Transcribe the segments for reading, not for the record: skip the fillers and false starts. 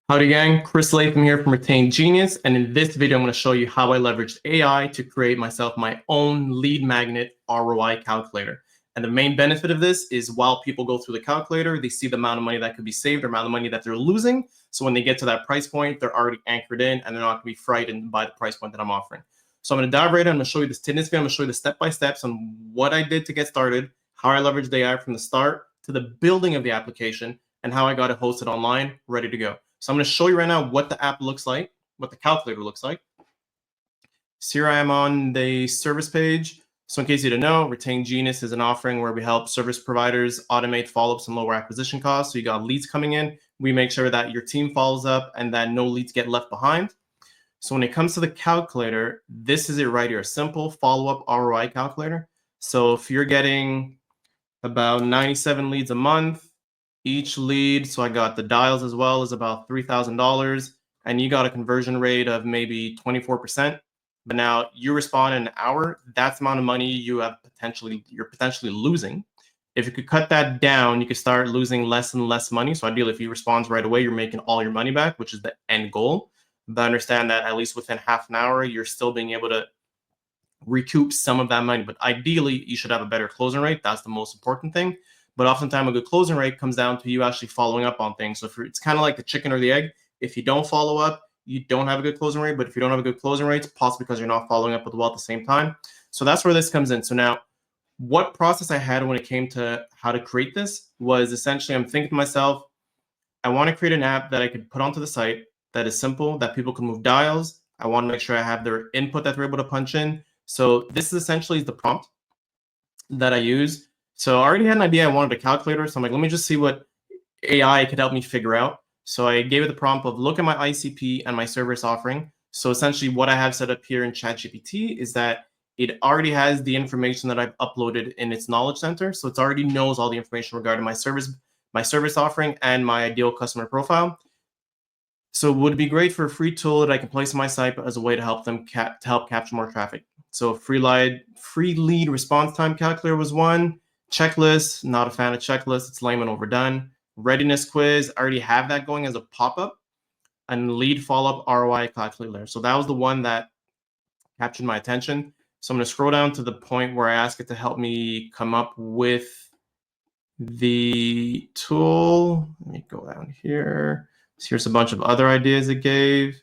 Howdy gang, Chris Latham here from Retain Genius, and in this video I'm going to show you how I leveraged AI to create myself my own lead magnet ROI calculator. And the main benefit of this is while people go through the calculator, they see the amount of money that could be saved or amount of money that they're losing. So when they get to that price point, they're already anchored in and they're not going to be frightened by the price point that I'm offering. So I'm going to dive right in. I'm going to show you this in this video. I'm going to show you the step-by-steps on what I did to get started, how I leveraged AI from the start to the building of the application, and how I got it hosted online, ready to go. So I'm going to show you right now what the app looks like, what the calculator looks like. So here I am on the service page. So in case you didn't know, Retain Genius is an offering where we help service providers automate follow-ups and lower acquisition costs. So you got leads coming in. We make sure that your team follows up and that no leads get left behind. So when it comes to the calculator, this is it right here, a simple follow-up ROI calculator. So if you're getting about 97 leads a month, each lead, so I got the dials as well, is about $3,000, and you got a conversion rate of maybe 24%. But now you respond in an hour, that's the amount of money you're potentially losing. If you could cut that down, you could start losing less and less money. So ideally, if you respond right away, you're making all your money back, which is the end goal. But understand that at least within half an hour, you're still being able to recoup some of that money. But ideally, you should have a better closing rate. That's the most important thing. But oftentimes a good closing rate comes down to you actually following up on things. So it's kind of like the chicken or the egg. If you don't follow up, you don't have a good closing rate. But if you don't have a good closing rate, it's possibly because you're not following up with well at the same time. So that's where this comes in. So now what process I had when it came to how to create this was essentially I'm thinking to myself, I want to create an app that I could put onto the site that is simple, that people can move dials. I want to make sure I have their input that they're able to punch in. So this is essentially the prompt that I use. So I already had an idea. I wanted a calculator. So I'm like, let me just see what AI could help me figure out. So I gave it the prompt of look at my ICP and my service offering. So essentially what I have set up here in ChatGPT is that it already has the information that I've uploaded in its knowledge center. So it already knows all the information regarding my service offering and my ideal customer profile. So it would be great for a free tool that I can place on my site as a way to help them capture more traffic. So free lead response time calculator was one. Checklist, not a fan of checklists. It's lame and overdone. Readiness quiz, I already have that going as a pop-up. And lead follow-up ROI calculator. So that was the one that captured my attention. So I'm going to scroll down to the point where I ask it to help me come up with the tool. Let me go down here. So here's a bunch of other ideas it gave.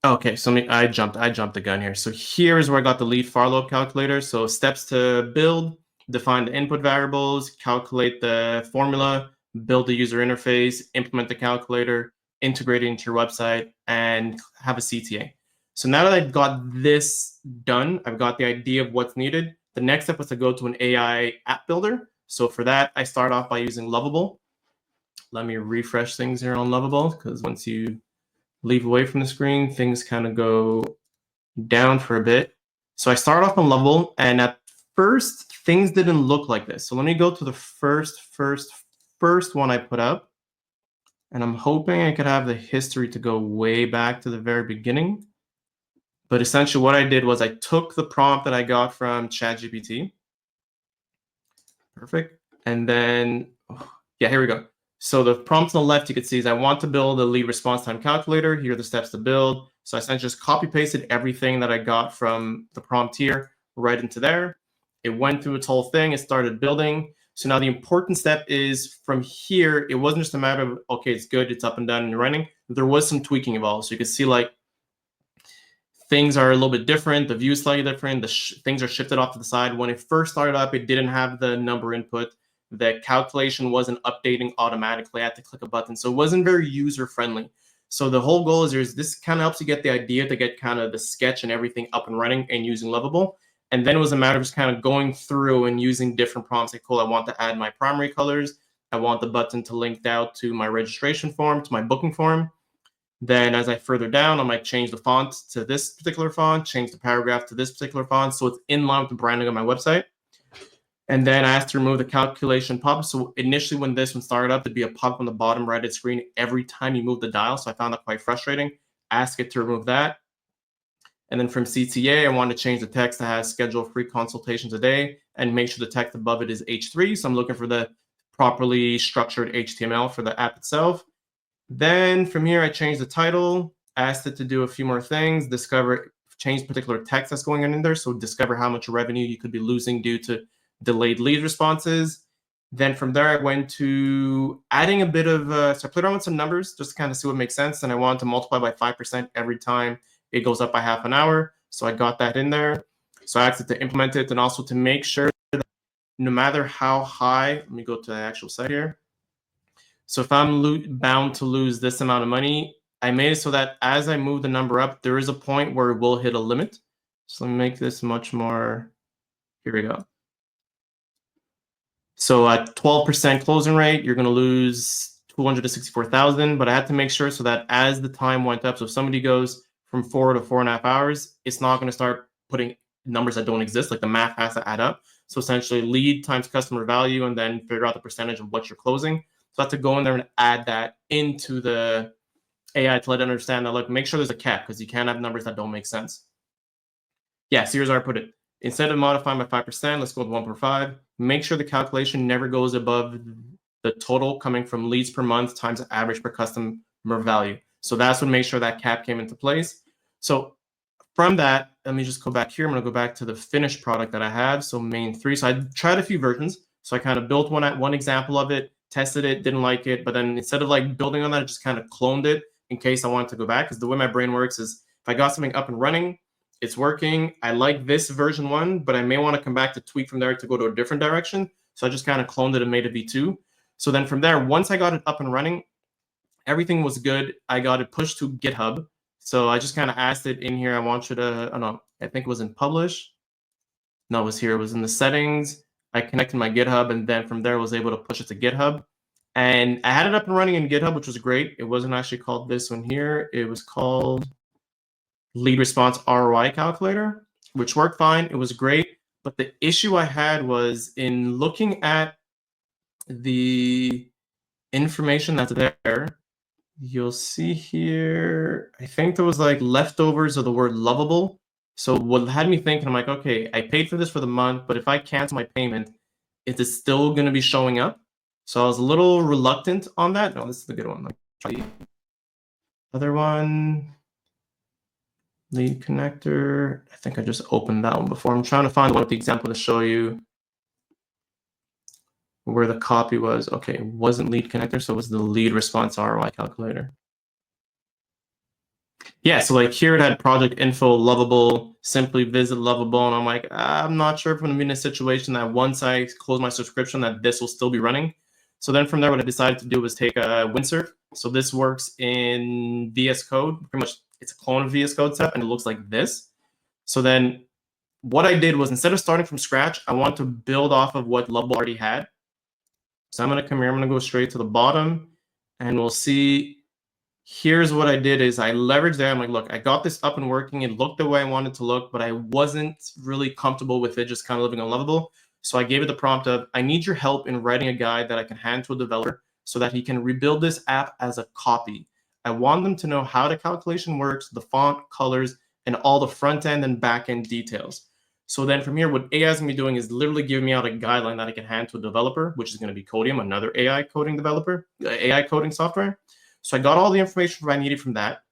Okay, so I jumped the gun here. So here is where I got the lead follow-up calculator. So steps to build, define the input variables, calculate the formula, build the user interface, implement the calculator, integrate it into your website, and have a CTA. So now that I've got this done, I've got the idea of what's needed. The next step was to go to an AI app builder. So for that, I start off by using Lovable. Let me refresh things here on Lovable, because once you leave away from the screen, things kind of go down for a bit. So I start off on Lovable, and at first, things didn't look like this. So let me go to the first one I put up, and I'm hoping I could have the history to go way back to the very beginning. But essentially what I did was I took the prompt that I got from ChatGPT. Perfect. And then, yeah, here we go. So the prompt on the left, you can see is I want to build a lead response time calculator. Here are the steps to build. So I essentially just copy pasted everything that I got from the prompt here right into there. It went through its whole thing. It started building. So now the important step is from here, it wasn't just a matter of, okay, it's good, it's up and done and running. There was some tweaking involved. So you can see like things are a little bit different. The view is slightly different. Things are shifted off to the side. When it first started up, it didn't have the number input. The calculation wasn't updating automatically. I had to click a button. So it wasn't very user-friendly. So the whole goal is this kind of helps you get the idea to get kind of the sketch and everything up and running and using Lovable. And then it was a matter of just kind of going through and using different prompts. Like, cool, I want to add my primary colors. I want the button to link out to my registration form, to my booking form. Then as I further down, I might change the font to this particular font, change the paragraph to this particular font, so it's in line with the branding of my website. And then I asked to remove the calculation pop-up. So initially when this one started up, there'd be a pop on the bottom right of the screen every time you move the dial. So I found that quite frustrating. Ask it to remove that. And then from CTA, I wanted to change the text that has schedule free consultations a day and make sure the text above it is H3. So I'm looking for the properly structured HTML for the app itself. Then from here, I changed the title, asked it to do a few more things, change particular text that's going on in there. So discover how much revenue you could be losing due to delayed lead responses. Then from there, I went to adding a bit of, so I played around with some numbers just to kind of see what makes sense. And I wanted to multiply by 5% every time it goes up by half an hour. So I got that in there. So I asked it to implement it and also to make sure that no matter how high, let me go to the actual site here. So if I'm bound to lose this amount of money, I made it so that as I move the number up, there is a point where it will hit a limit. So let me make this much more, here we go. So at 12% closing rate, you're going to lose 264,000, but I had to make sure so that as the time went up, so if somebody goes from 4 to 4.5 hours, it's not going to start putting numbers that don't exist, like the math has to add up. So essentially lead times customer value and then figure out the percentage of what you're closing. So I have to go in there and add that into the AI to let it understand that, look, make sure there's a cap because you can't have numbers that don't make sense. Yeah, so here's where I put it. Instead of modifying by 5%, let's go with 1/5. Make sure the calculation never goes above the total coming from leads per month times the average per customer value. So that's what makes sure that cap came into place. So from that, let me just go back here. I'm going to go back to the finished product that I have. So main 3. So I tried a few versions. So I kind of built one example of it, tested it, didn't like it. But then instead of like building on that, I just kind of cloned it in case I wanted to go back. Because the way my brain works is if I got something up and running, it's working. I like this version 1, but I may want to come back to tweak from there to go to a different direction. So I just kind of cloned it and made a V2. So then from there, once I got it up and running, everything was good. I got it pushed to GitHub. So I just kind of asked it in here. I want you to, oh no, I think it was in publish. No, it was here. It was in the settings. I connected my GitHub, and then from there I was able to push it to GitHub. And I had it up and running in GitHub, which was great. It wasn't actually called this one here. It was called Lead Response ROI Calculator, which worked fine. It was great. But the issue I had was in looking at the information that's there, you'll see here, I think there was like leftovers of the word lovable. So what had me thinking, I'm like, okay, I paid for this for the month, but if I cancel my payment, is it still going to be showing up? So I was a little reluctant on that. No, this is the good one. Like, try the other one. Lead connector. I think I just opened that one before. I'm trying to find one with the example to show you where the copy was. Okay, it wasn't lead connector, so it was the lead response ROI calculator. Yeah, so like here it had project info, lovable, simply visit lovable, and I'm like, I'm not sure if I'm gonna be in a situation that once I close my subscription that this will still be running. So then from there, what I decided to do was take a Windsurf. So this works in VS Code, pretty much it's a clone of VS Code setup, and it looks like this. So then what I did was instead of starting from scratch, I want to build off of what Lovable already had. So I'm gonna come here, I'm gonna go straight to the bottom, and we'll see, here's what I did is I leveraged that. I'm like, look, I got this up and working. It looked the way I wanted to look, but I wasn't really comfortable with it just kind of living on Lovable. So I gave it the prompt of, I need your help in writing a guide that I can hand to a developer so that he can rebuild this app as a copy. I want them to know how the calculation works, the font, colors, and all the front end and back end details. So then from here, what AI is going to be doing is literally giving me out a guideline that I can hand to a developer, which is going to be Codium, another AI coding developer, AI coding software. So I got all the information I needed from that,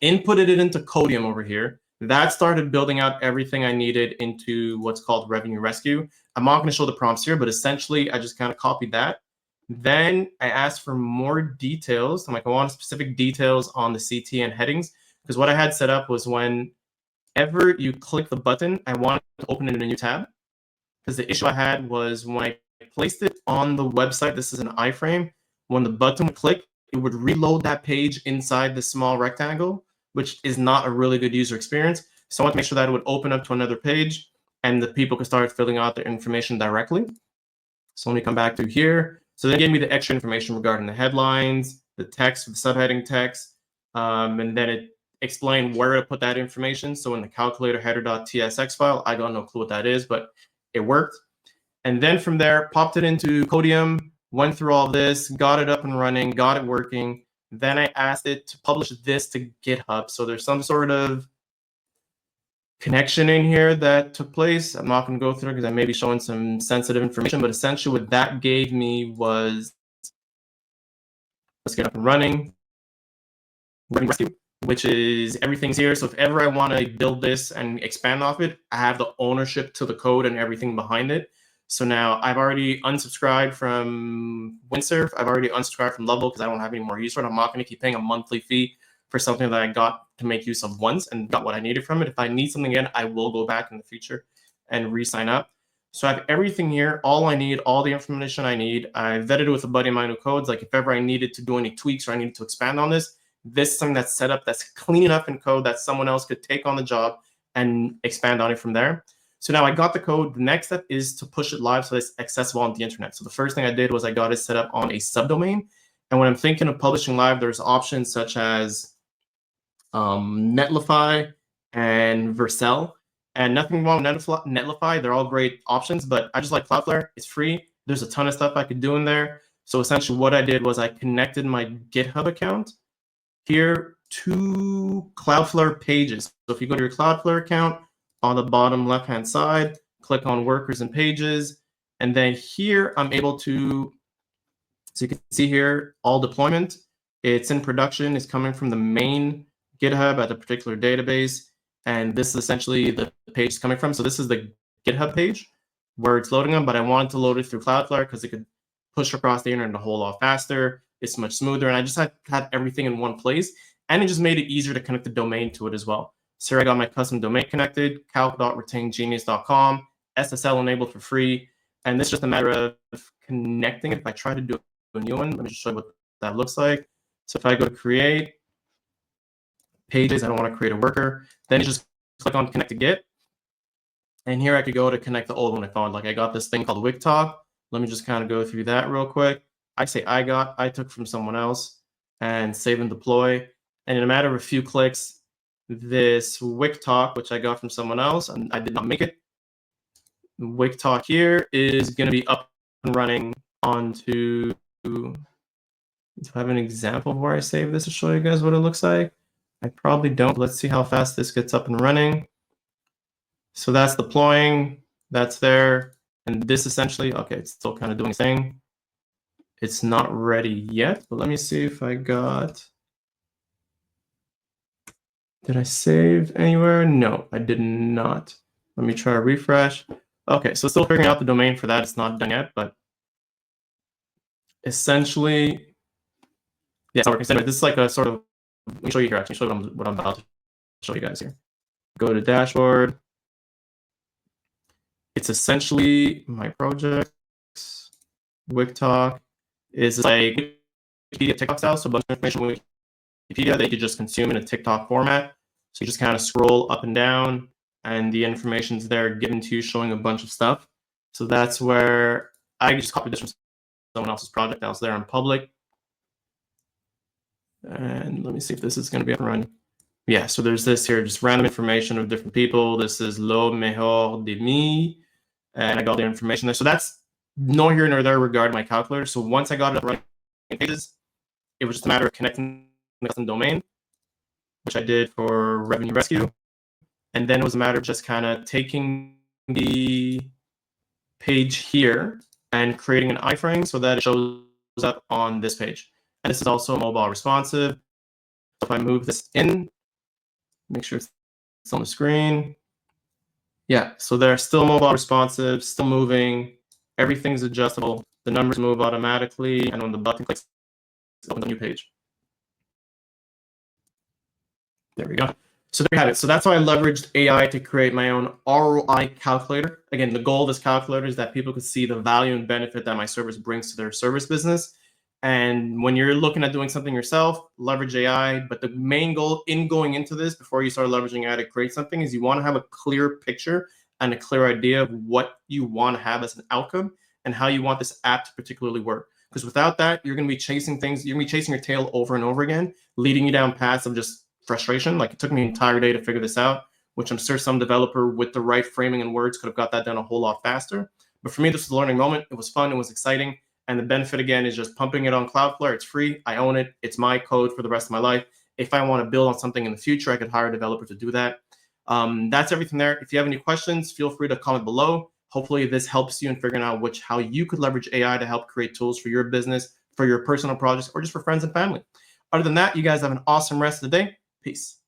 inputted it into Codium over here. That started building out everything I needed into what's called Revenue Rescue. I'm not going to show the prompts here, but essentially I just kind of copied that. Then I asked for more details. I'm like, I want specific details on the CT and headings, because what I had set up was whenever you click the button, I wanted to open it in a new tab. Because the issue I had was when I placed it on the website, this is an iframe, when the button would click, it would reload that page inside the small rectangle, which is not a really good user experience. So I want to make sure that it would open up to another page and the people could start filling out their information directly. So let me come back to here. So they gave me the extra information regarding the headlines, the text, the subheading text, and then it explained where to put that information. So in the calculator header.tsx file, I got no clue what that is, but it worked. And then from there, popped it into Codium, went through all this, got it up and running, got it working. Then I asked it to publish this to GitHub. So there's some sort of connection in here that took place. I'm not going to go through it because I may be showing some sensitive information, but essentially what that gave me was, let's get up and running, which is everything's here. So if ever I want to build this and expand off it, I have the ownership to the code and everything behind it. So now I've already unsubscribed from Windsurf. I've already unsubscribed from Level because I don't have any more use for it. I'm not going to keep paying a monthly fee for something that I got to make use of once and got what I needed from it. If I need something again, I will go back in the future and re-sign up. So I have everything here, all I need, all the information I need. I vetted it with a buddy of mine who codes. Like if ever I needed to do any tweaks or I needed to expand on this is something that's set up, that's clean enough in code that someone else could take on the job and expand on it from there. So now I got the code. The next step is to push it live so it's accessible on the internet. So the first thing I did was I got it set up on a subdomain. And when I'm thinking of publishing live, there's options such as Netlify and Vercel. And nothing wrong with Netlify. They're all great options, but I just like Cloudflare. It's free. There's a ton of stuff I could do in there. So essentially what I did was I connected my GitHub account here to Cloudflare pages. So if you go to your Cloudflare account, on the bottom left-hand side, click on workers and pages. And then here I'm able to, so you can see here, all deployment. It's in production. It's coming from the main GitHub at a particular database. And this is essentially the page it's coming from. So this is the GitHub page where it's loading them, but I wanted to load it through Cloudflare because it could push across the internet a whole lot faster. It's much smoother. And I just had everything in one place. And it just made it easier to connect the domain to it as well. So I got my custom domain connected, calc.retaingenius.com, SSL enabled for free. And this is just a matter of connecting it. If I try to do a new one, let me just show you what that looks like. So if I go to create pages, I don't want to create a worker, then you just click on connect to Git. And here I could go to connect the old one I found. Like I got this thing called WikTalk. Let me just kind of go through that real quick. I took from someone else and save and deploy. And in a matter of a few clicks, this WikTalk, which I got from someone else, and I did not make it. WikTalk here is going to be up and running onto. Do I have an example of where I save this to show you guys what it looks like? I probably don't. Let's see how fast this gets up and running. So that's deploying. That's there. And this essentially, okay, it's still kind of doing its thing. It's not ready yet, but let me see if I got. Did I save anywhere? No, I did not. Let me try a refresh. Okay, so still figuring out the domain for that. It's not done yet, but essentially, yeah, so we're considering this is like a sort of, let me show you here, actually, show you what I'm about to show you guys here. Go to dashboard. It's essentially my projects. WikTalk is like Wikipedia TikTok style, so a bunch of information with Wikipedia that you could just consume in a TikTok format. So you just kind of scroll up and down and the information's there given to you showing a bunch of stuff. So that's where I just copied this from someone else's project that was there in public. And let me see if this is going to be up and running. Yeah, so there's this here, just random information of different people. This is lo mejor de mí. And I got the information there. So that's no here nor there regarding my calculator. So once I got it up running pages, it was just a matter of connecting the custom domain, which I did for Revenue Rescue. And then it was a matter of just kind of taking the page here and creating an iframe so that it shows up on this page. And this is also mobile responsive. So if I move this in, make sure it's on the screen. Yeah, so they're still mobile responsive, still moving. Everything's adjustable. The numbers move automatically. And when the button clicks, it opens a new page. There we go. So there you have it. So that's how I leveraged AI to create my own ROI calculator. Again, the goal of this calculator is that people could see the value and benefit that my service brings to their service business. And when you're looking at doing something yourself, leverage AI. But the main goal in going into this, before you start leveraging AI to create something, is you want to have a clear picture and a clear idea of what you want to have as an outcome and how you want this app to particularly work. Because without that, you're going to be chasing things. You're going to be chasing your tail over and over again, leading you down paths of just frustration. Like it took me an entire day to figure this out, which I'm sure some developer with the right framing and words could have got that done a whole lot faster. But for me, this was a learning moment. It was fun. It was exciting. And the benefit, again, is just pumping it on Cloudflare. It's free. I own it. It's my code for the rest of my life. If I want to build on something in the future, I could hire a developer to do that. That's everything there. If you have any questions, feel free to comment below. Hopefully this helps you in figuring out how you could leverage AI to help create tools for your business, for your personal projects, or just for friends and family. Other than that, you guys have an awesome rest of the day. Peace.